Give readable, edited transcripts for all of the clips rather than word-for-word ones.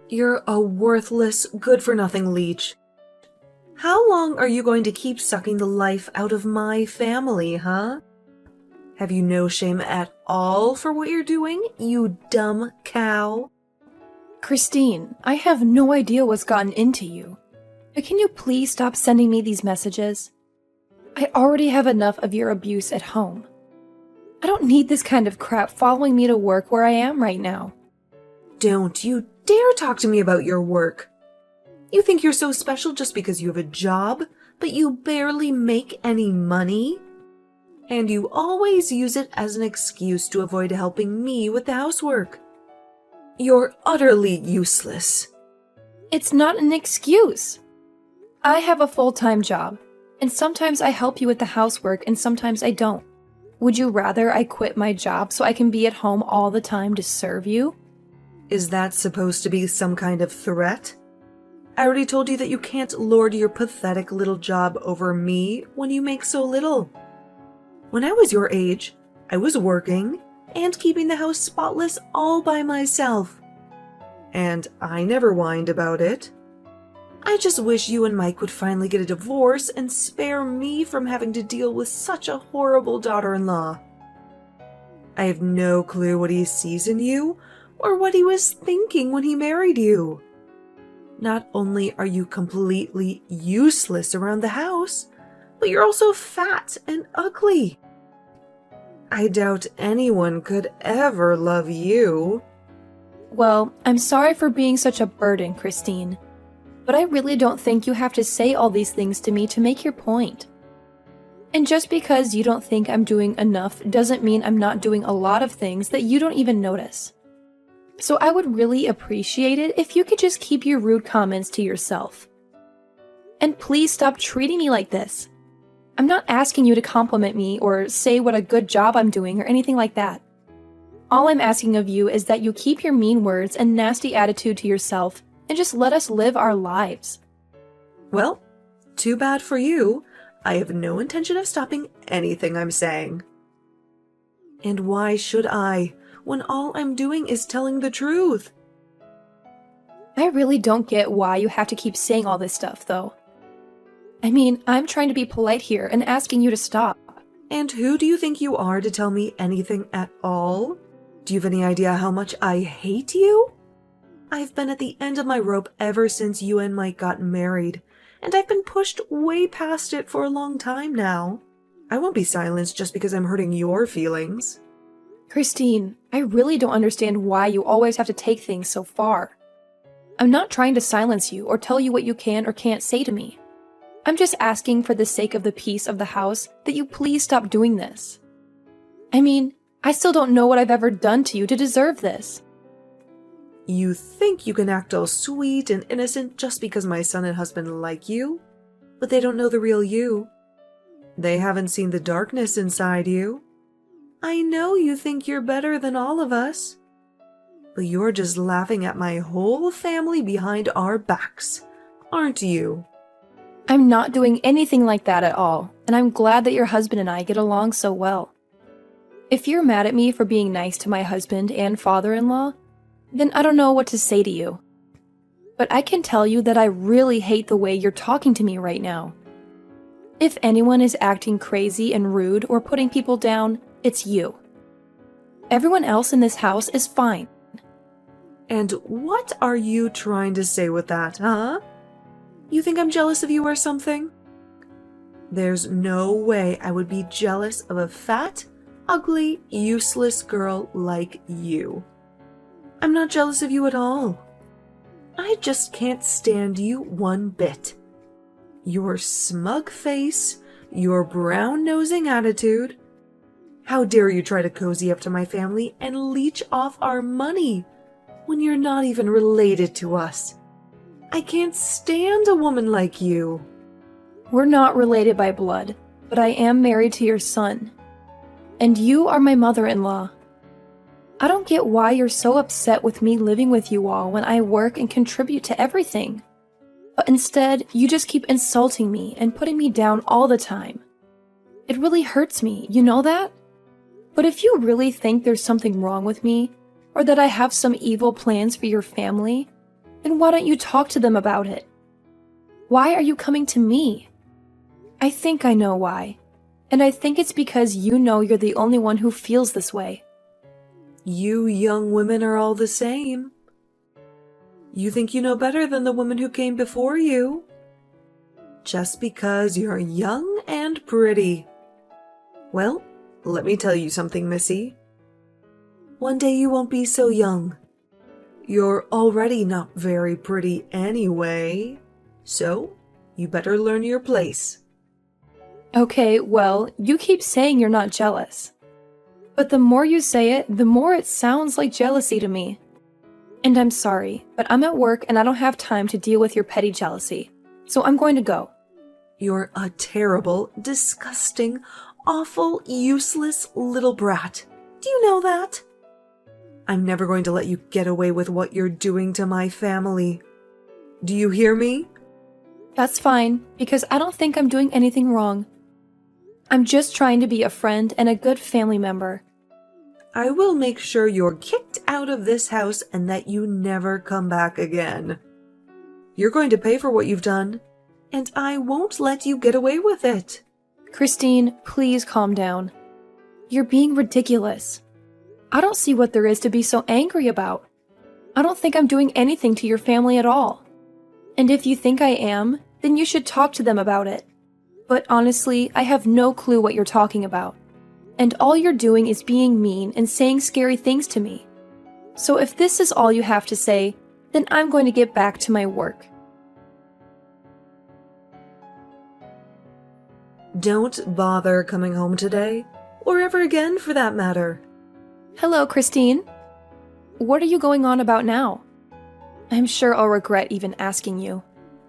You're a worthless, good-for-nothing leech. How long are you going to keep sucking the life out of my family, huh? Have you no shame at all for what you're doing, you dumb cow? Christine, I have no idea what's gotten into you. But can you please stop sending me these messages? I already have enough of your abuse at home. I don't need this kind of crap following me to work where I am right now. Don't you dare talk to me about your work. You think you're so special just because you have a job, but you barely make any money? And you always use it as an excuse to avoid helping me with the housework. You're utterly useless. It's not an excuse. I have a full-time job, and sometimes I help you with the housework and sometimes I don't. Would you rather I quit my job so I can be at home all the time to serve you? Is that supposed to be some kind of threat? I already told you that you can't lord your pathetic little job over me when you make so little. When I was your age, I was working and keeping the house spotless all by myself. And I never whined about it. I just wish you and Mike would finally get a divorce and spare me from having to deal with such a horrible daughter-in-law. I have no clue what he sees in you or what he was thinking when he married you. Not only are you completely useless around the house, but you're also fat and ugly. I doubt anyone could ever love you. Well, I'm sorry for being such a burden, Christine. But I really don't think you have to say all these things to me to make your point. And just because you don't think I'm doing enough doesn't mean I'm not doing a lot of things that you don't even notice. So I would really appreciate it if you could just keep your rude comments to yourself. And please stop treating me like this. I'm not asking you to compliment me or say what a good job I'm doing or anything like that. All I'm asking of you is that you keep your mean words and nasty attitude to yourself and just let us live our lives. Well, too bad for you. I have no intention of stopping anything I'm saying. And why should I, when all I'm doing is telling the truth? I really don't get why you have to keep saying all this stuff, though. I mean, I'm trying to be polite here and asking you to stop. And who do you think you are to tell me anything at all? Do you have any idea how much I hate you? I've been at the end of my rope ever since you and Mike got married, and I've been pushed way past it for a long time now. I won't be silenced just because I'm hurting your feelings. Christine, I really don't understand why you always have to take things so far. I'm not trying to silence you or tell you what you can or can't say to me. I'm just asking for the sake of the peace of the house that you please stop doing this. I mean, I still don't know what I've ever done to you to deserve this. You think you can act all sweet and innocent just because my son and husband like you? But they don't know the real you. They haven't seen the darkness inside you. I know you think you're better than all of us. But you're just laughing at my whole family behind our backs, aren't you? I'm not doing anything like that at all, and I'm glad that your husband and I get along so well. If you're mad at me for being nice to my husband and father-in-law, then I don't know what to say to you. But I can tell you that I really hate the way you're talking to me right now. If anyone is acting crazy and rude or putting people down, it's you. Everyone else in this house is fine. And what are you trying to say with that, huh? You think I'm jealous of you or something? There's no way I would be jealous of a fat, ugly, useless girl like you. I'm not jealous of you at all. I just can't stand you one bit. Your smug face, your brown-nosing attitude. How dare you try to cozy up to my family and leech off our money when you're not even related to us? I can't stand a woman like you. We're not related by blood, but I am married to your son. And you are my mother-in-law. I don't get why you're so upset with me living with you all when I work and contribute to everything. But instead, you just keep insulting me and putting me down all the time. It really hurts me, you know that? But if you really think there's something wrong with me, or that I have some evil plans for your family, then why don't you talk to them about it? Why are you coming to me? I think I know why. And I think it's because you know you're the only one who feels this way. You young women are all the same. You think you know better than the woman who came before you. Just because you're young and pretty. Well, let me tell you something, Missy. One day you won't be so young. You're already not very pretty anyway, so you better learn your place. Okay, well, you keep saying you're not jealous. But the more you say it, the more it sounds like jealousy to me. And I'm sorry, but I'm at work and I don't have time to deal with your petty jealousy. So I'm going to go. You're a terrible, disgusting, awful, useless little brat. Do you know that? I'm never going to let you get away with what you're doing to my family. Do you hear me? That's fine, because I don't think I'm doing anything wrong. I'm just trying to be a friend and a good family member. I will make sure you're kicked out of this house and that you never come back again. You're going to pay for what you've done, and I won't let you get away with it. Christine, please calm down. You're being ridiculous. I don't see what there is to be so angry about. I don't think I'm doing anything to your family at all. And if you think I am, then you should talk to them about it. But honestly, I have no clue what you're talking about. And all you're doing is being mean and saying scary things to me. So if this is all you have to say, then I'm going to get back to my work. Don't bother coming home today, or ever again for that matter. Hello, Christine. What are you going on about now? I'm sure I'll regret even asking you.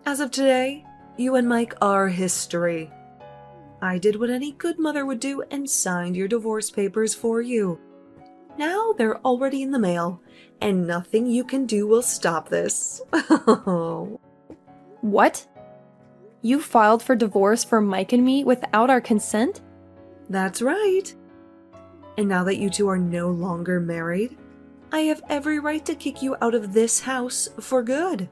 As of today, you and Mike are history. I did what any good mother would do and signed your divorce papers for you. Now they're already in the mail, and nothing you can do will stop this. What? You filed for divorce for Mike and me without our consent? That's right. And now that you two are no longer married, I have every right to kick you out of this house for good.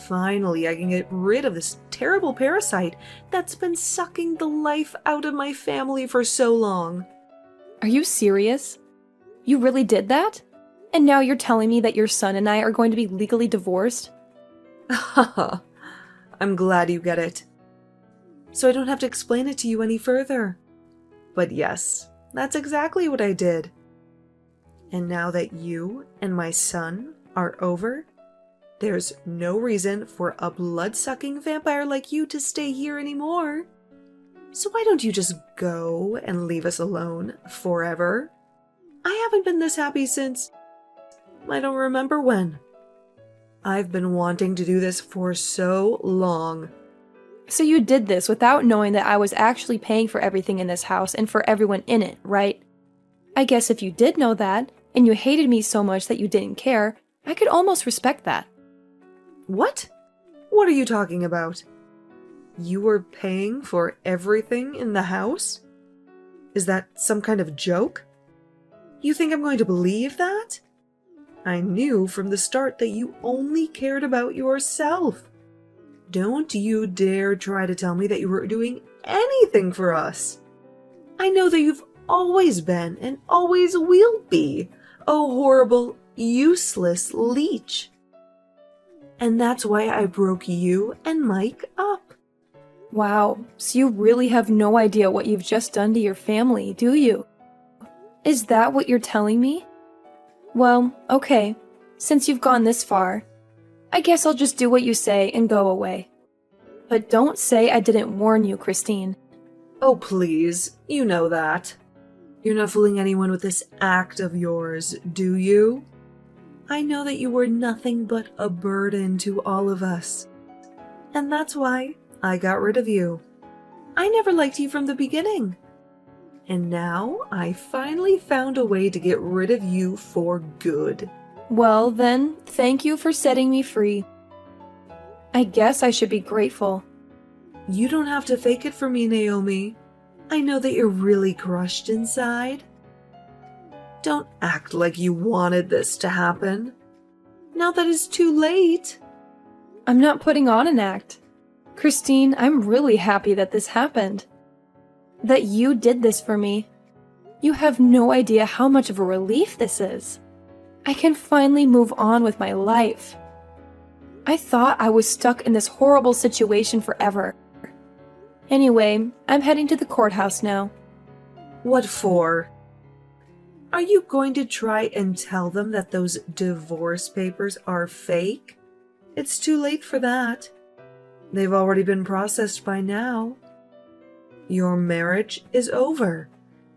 Finally, I can get rid of this terrible parasite that's been sucking the life out of my family for so long. Are you serious? You really did that? And now you're telling me that your son and I are going to be legally divorced? I'm glad you get it. So I don't have to explain it to you any further. But yes, that's exactly what I did. And now that you and my son are over, there's no reason for a blood-sucking vampire like you to stay here anymore. So why don't you just go and leave us alone forever? I haven't been this happy since I don't remember when. I've been wanting to do this for so long. So you did this without knowing that I was actually paying for everything in this house and for everyone in it, right? I guess if you did know that, and you hated me so much that you didn't care, I could almost respect that. What? What are you talking about? You were paying for everything in the house? Is that some kind of joke? You think I'm going to believe that? I knew from the start that you only cared about yourself. Don't you dare try to tell me that you were doing anything for us. I know that you've always been and always will be a horrible, useless leech. And that's why I broke you and Mike up. Wow, so you really have no idea what you've just done to your family, do you? Is that what you're telling me? Well, okay, since you've gone this far, I guess I'll just do what you say and go away. But don't say I didn't warn you, Christine. Oh, please, you know that. You're not fooling anyone with this act of yours, do you? I know that you were nothing but a burden to all of us. And that's why I got rid of you. I never liked you from the beginning. And now I finally found a way to get rid of you for good. Well then, thank you for setting me free. I guess I should be grateful. You don't have to fake it for me, Naomi. I know that you're really crushed inside. Don't act like you wanted this to happen. Now that it's too late. I'm not putting on an act. Christine, I'm really happy that this happened. That you did this for me. You have no idea how much of a relief this is. I can finally move on with my life. I thought I was stuck in this horrible situation forever. Anyway, I'm heading to the courthouse now. What for? Are you going to try and tell them that those divorce papers are fake? It's too late for that. They've already been processed by now. Your marriage is over,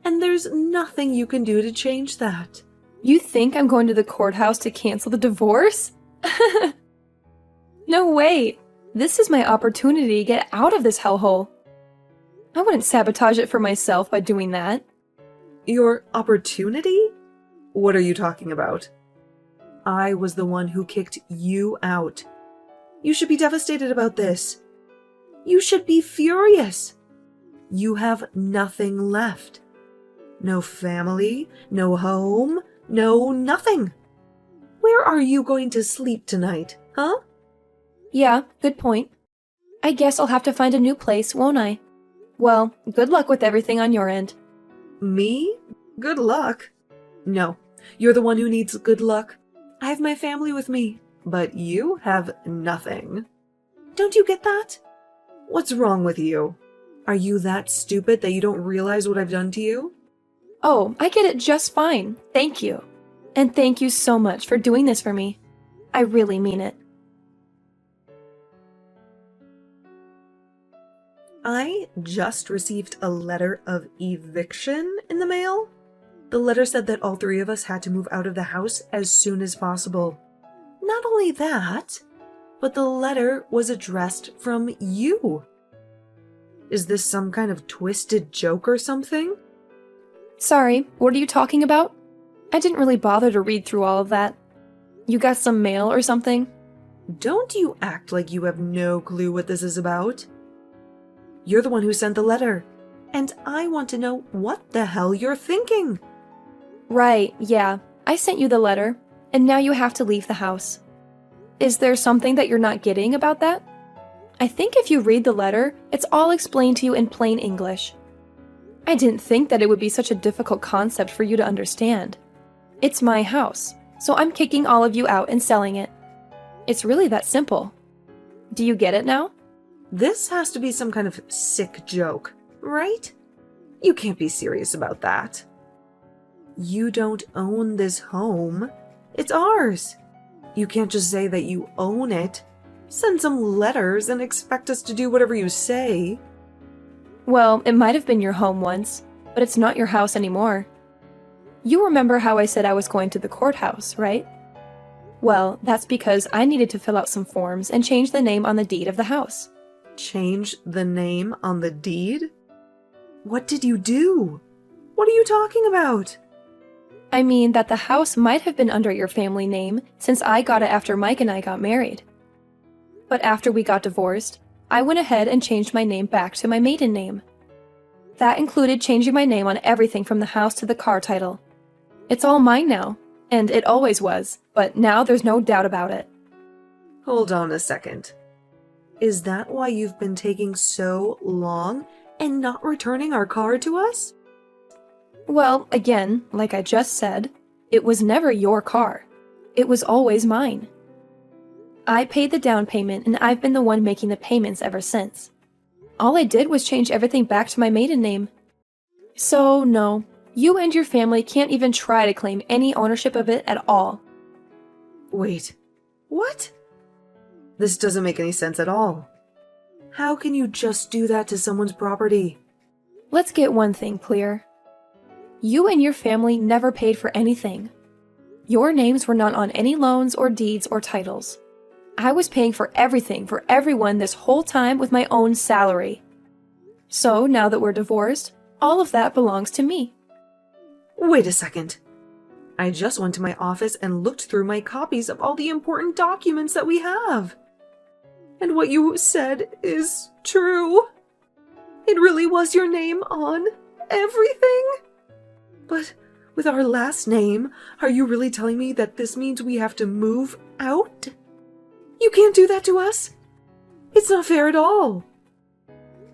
and there's nothing you can do to change that. You think I'm going to the courthouse to cancel the divorce? No way! This is my opportunity to get out of this hellhole. I wouldn't sabotage it for myself by doing that. Your opportunity? What are you talking about? I was the one who kicked you out. You should be devastated about this. You should be furious. You have nothing left. No family, no home, no nothing. Where are you going to sleep tonight, huh? Yeah, good point. I guess I'll have to find a new place, won't I? Well, good luck with everything on your end. Me? Good luck? No, you're the one who needs good luck. I have my family with me, but you have nothing. Don't you get that? What's wrong with you? Are you that stupid that you don't realize what I've done to you? Oh, I get it just fine. Thank you. And thank you so much for doing this for me. I really mean it. I just received a letter of eviction in the mail. The letter said that all three of us had to move out of the house as soon as possible. Not only that, but the letter was addressed from you. Is this some kind of twisted joke or something? Sorry, what are you talking about? I didn't really bother to read through all of that. You got some mail or something? Don't you act like you have no clue what this is about. You're the one who sent the letter, and I want to know what the hell you're thinking. Right, yeah. I sent you the letter, and now you have to leave the house. Is there something that you're not getting about that? I think if you read the letter, it's all explained to you in plain English. I didn't think that it would be such a difficult concept for you to understand. It's my house, so I'm kicking all of you out and selling it. It's really that simple. Do you get it now? This has to be some kind of sick joke, right? You can't be serious about that. You don't own this home. It's ours. You can't just say that you own it. Send some letters and expect us to do whatever you say. Well, it might have been your home once, but it's not your house anymore. You remember how I said I was going to the courthouse, right? Well, that's because I needed to fill out some forms and change the name on the deed of the house. Change the name on the deed? What did you do? What are you talking about? I mean that the house might have been under your family name since I got it after Mike and I got married. But after we got divorced, I went ahead and changed my name back to my maiden name. That included changing my name on everything from the house to the car title. It's all mine now, and it always was, but now there's no doubt about it. Hold on a second. Is that why you've been taking so long and not returning our car to us? Well, again, like I just said, it was never your car. It was always mine. I paid the down payment and I've been the one making the payments ever since. All I did was change everything back to my maiden name. So, no, you and your family can't even try to claim any ownership of it at all. Wait, what? This doesn't make any sense at all. How can you just do that to someone's property? Let's get one thing clear. You and your family never paid for anything. Your names were not on any loans or deeds or titles. I was paying for everything for everyone this whole time with my own salary. So now that we're divorced, all of that belongs to me. Wait a second. I just went to my office and looked through my copies of all the important documents that we have. And what you said is true. It really was your name on everything. But with our last name, are you really telling me that this means we have to move out? You can't do that to us. It's not fair at all.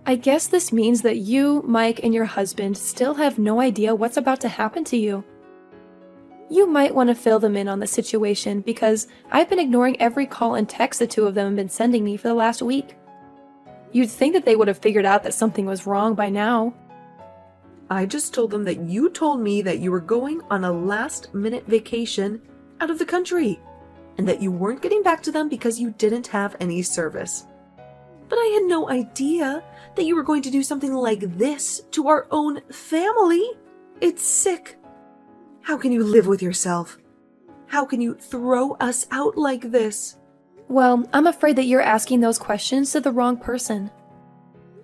I guess this means that you, Mike, and your husband still have no idea what's about to happen to you. You might want to fill them in on the situation because I've been ignoring every call and text the two of them have been sending me for the last week. You'd think that they would have figured out that something was wrong by now. I just told them that you told me that you were going on a last-minute vacation out of the country, and that you weren't getting back to them because you didn't have any service. But I had no idea that you were going to do something like this to our own family. It's sick. How can you live with yourself? How can you throw us out like this? Well, I'm afraid that you're asking those questions to the wrong person.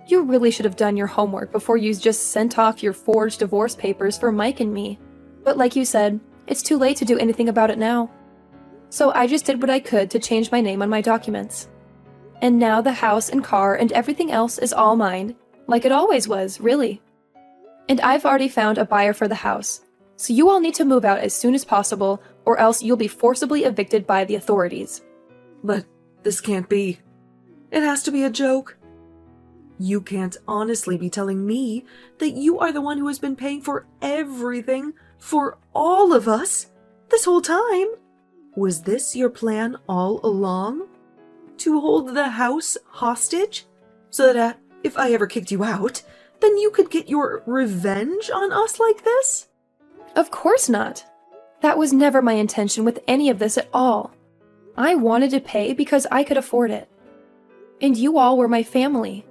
You really should have done your homework before you just sent off your forged divorce papers for Mike and me. But like you said, it's too late to do anything about it now. So I just did what I could to change my name on my documents. And now the house and car and everything else is all mine, like it always was, really. And I've already found a buyer for the house, so you all need to move out as soon as possible, or else you'll be forcibly evicted by the authorities. But this can't be. It has to be a joke. You can't honestly be telling me that you are the one who has been paying for everything for all of us this whole time. Was this your plan all along? To hold the house hostage? So that if I ever kicked you out, then you could get your revenge on us like this? Of course not. That was never my intention with any of this at all. I wanted to pay because I could afford it. And you all were my family.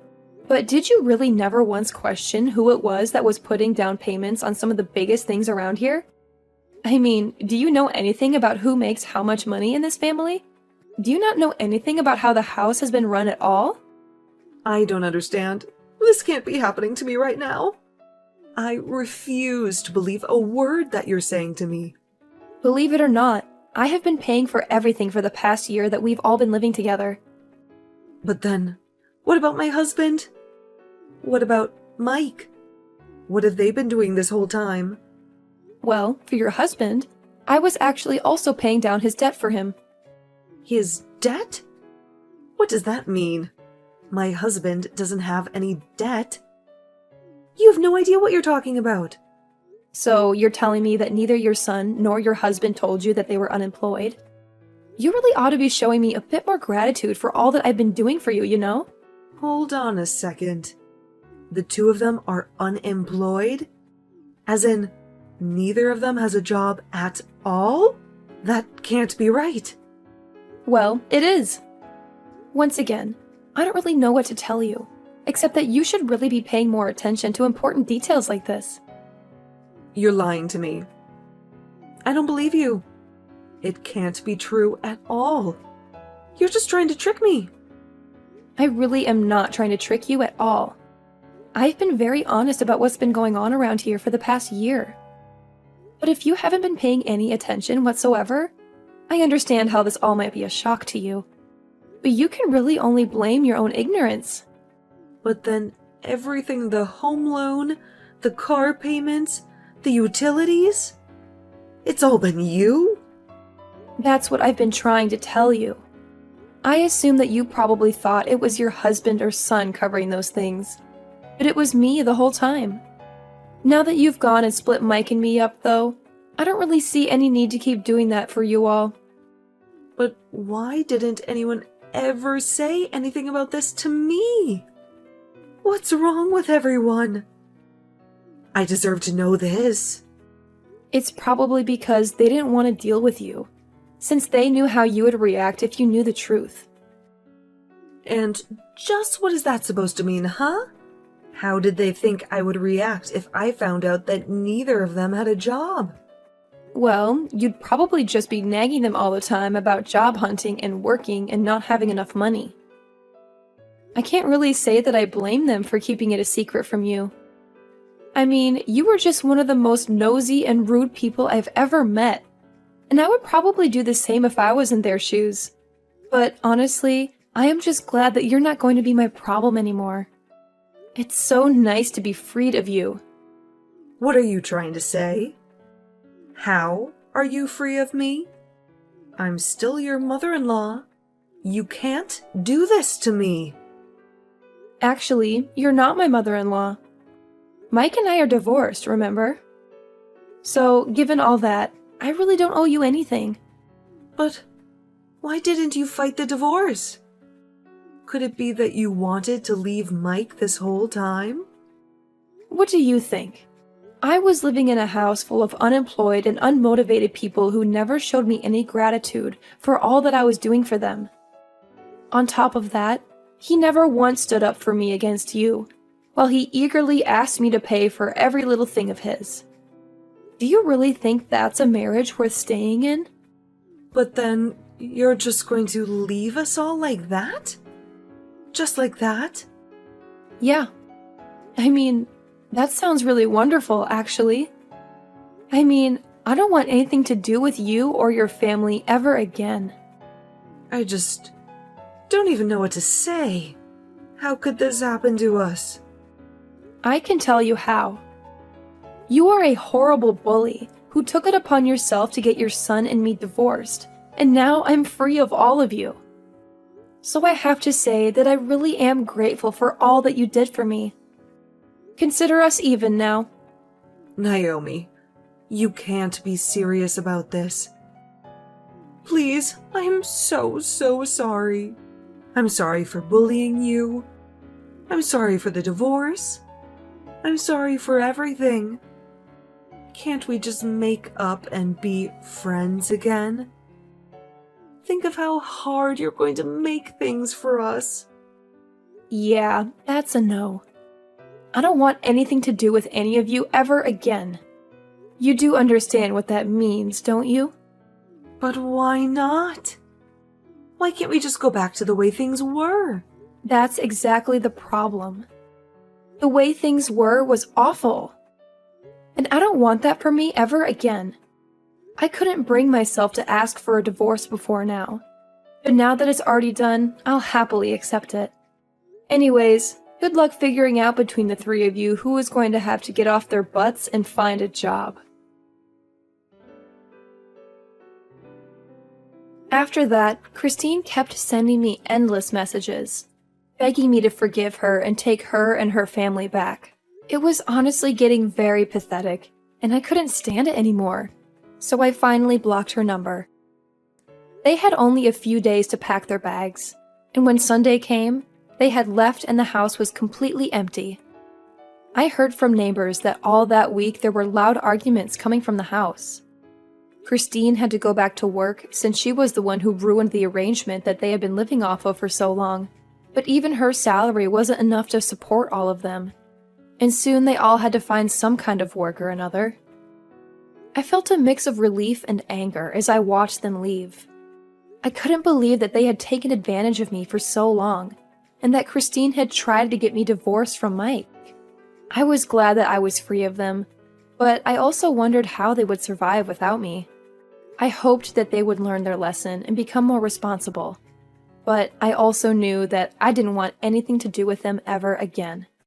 But did you really never once question who it was that was putting down payments on some of the biggest things around here? I mean, do you know anything about who makes how much money in this family? Do you not know anything about how the house has been run at all? I don't understand. This can't be happening to me right now. I refuse to believe a word that you're saying to me. Believe it or not, I have been paying for everything for the past year that we've all been living together. But then, what about my husband? What about Mike? What have they been doing this whole time? Well, for your husband, I was actually also paying down his debt for him. His debt? What does that mean? My husband doesn't have any debt. You have no idea what you're talking about. So you're telling me that neither your son nor your husband told you that they were unemployed? You really ought to be showing me a bit more gratitude for all that I've been doing for you, you know? Hold on a second. The two of them are unemployed? As in, neither of them has a job at all? That can't be right. Well, it is. Once again, I don't really know what to tell you, except that you should really be paying more attention to important details like this. You're lying to me. I don't believe you. It can't be true at all. You're just trying to trick me. I really am not trying to trick you at all. I've been very honest about what's been going on around here for the past year. But if you haven't been paying any attention whatsoever, I understand how this all might be a shock to you. But you can really only blame your own ignorance. But then everything, the home loan, the car payments, the utilities, it's all been you? That's what I've been trying to tell you. I assume that you probably thought it was your husband or son covering those things. But it was me the whole time. Now that you've gone and split Mike and me up, though, I don't really see any need to keep doing that for you all. But why didn't anyone ever say anything about this to me? What's wrong with everyone? I deserve to know this. It's probably because they didn't want to deal with you, since they knew how you would react if you knew the truth. And just what is that supposed to mean, huh? How did they think I would react if I found out that neither of them had a job? Well, you'd probably just be nagging them all the time about job hunting and working and not having enough money. I can't really say that I blame them for keeping it a secret from you. I mean, you were just one of the most nosy and rude people I've ever met, and I would probably do the same if I was in their shoes. But honestly, I am just glad that you're not going to be my problem anymore. It's so nice to be freed of you. What are you trying to say? How are you free of me? I'm still your mother-in-law. You can't do this to me. Actually, you're not my mother-in-law. Mike and I are divorced, remember? So, given all that, I really don't owe you anything. But why didn't you fight the divorce? Could it be that you wanted to leave Mike this whole time? What do you think? I was living in a house full of unemployed and unmotivated people who never showed me any gratitude for all that I was doing for them. On top of that, he never once stood up for me against you, while he eagerly asked me to pay for every little thing of his. Do you really think that's a marriage worth staying in? But then you're just going to leave us all like that? Just like that? Yeah. I mean, that sounds really wonderful, actually. I mean, I don't want anything to do with you or your family ever again. I just don't even know what to say. How could this happen to us? I can tell you how. You are a horrible bully who took it upon yourself to get your son and me divorced, and now I'm free of all of you. So I have to say that I really am grateful for all that you did for me. Consider us even now. Naomi, you can't be serious about this. Please, I am so sorry. I'm sorry for bullying you. I'm sorry for the divorce. I'm sorry for everything. Can't we just make up and be friends again? Think of how hard you're going to make things for us. Yeah, that's a no. I don't want anything to do with any of you ever again. You do understand what that means, don't you? But why not? Why can't we just go back to the way things were? That's exactly the problem. The way things were was awful. And I don't want that for me ever again. I couldn't bring myself to ask for a divorce before now. But now that it's already done, I'll happily accept it. Anyways, good luck figuring out between the three of you who is going to have to get off their butts and find a job. After that, Christine kept sending me endless messages, begging me to forgive her and take her and her family back. It was honestly getting very pathetic, and I couldn't stand it anymore, so I finally blocked her number. They had only a few days to pack their bags, and when Sunday came, they had left and the house was completely empty. I heard from neighbors that all that week there were loud arguments coming from the house. Christine had to go back to work since she was the one who ruined the arrangement that they had been living off of for so long, but even her salary wasn't enough to support all of them, and soon they all had to find some kind of work or another. I felt a mix of relief and anger as I watched them leave. I couldn't believe that they had taken advantage of me for so long, and that Christine had tried to get me divorced from Mike. I was glad that I was free of them, but I also wondered how they would survive without me. I hoped that they would learn their lesson and become more responsible, but I also knew that I didn't want anything to do with them ever again.